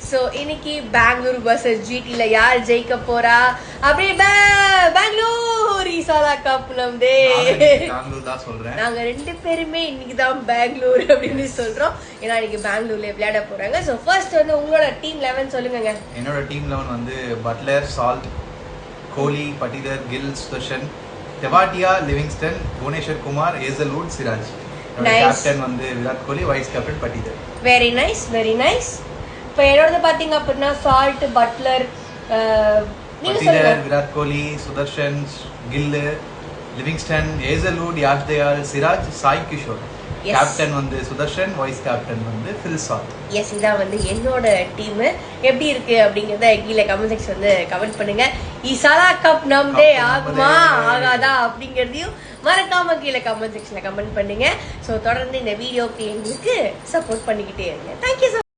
So இன்னைக்கு Bangalore versus ஜிடில யார் ஜெயிக்க போறா? அப்படியே பெங்களூர் ஈசாலா கப் நம்மதே. நாங்க ரெண்டு பேருமே இன்னைக்கு தான் பெங்களூர் அப்படின்னு சொல்றோம். ஏன்னா இன்னைக்கு பெங்களூர்ல விளையாட போறாங்க. ஸோ ஃபர்ஸ்ட் வந்து உங்களோட டீம் 11 சொல்லுங்க. என்னோட டீம் 11 வந்து Buttler, Salt, Kohli, Patidar, Gill, Sudharsan, Tewatia, Livingstone, Bhuvneshwar Kumar, Hazlewood, Siraj. Captain வந்து Virat Kohli, vice captain Patidar. Very nice, very nice. இப்போ என்னோட பாத்தீங்க அப்படின்னா Salt, Buttler, Patidar, Virat Kohli, Sudharsan, Gill, Livingstone, Hazlewood, Yash Dayal, Siraj, Sai Kishore. Captain வந்து சுதர்ஷன், வைஸ் கேப்டன் வந்து ஃபில் சால்ட். எஸ், இதான் வந்து என்னோட டீம். எப்படி இருக்கு அப்படிங்கறத கீழே கமெண்ட் செக்ஷன் வந்து கமெண்ட் பண்ணுங்க. ஈசாலா கப் நம்மதே ஆகுமா ஆகாதா அப்படிங்கறதையும் மறக்காம கீழே கமெண்ட் செக்ஷன்ல கமெண்ட் பண்ணுங்க. ஸோ தொடர்ந்து இந்த வீடியோக்கு எங்களுக்கு சப்போர்ட் பண்ணிக்கிட்டே இருங்க. தேங்க்யூ.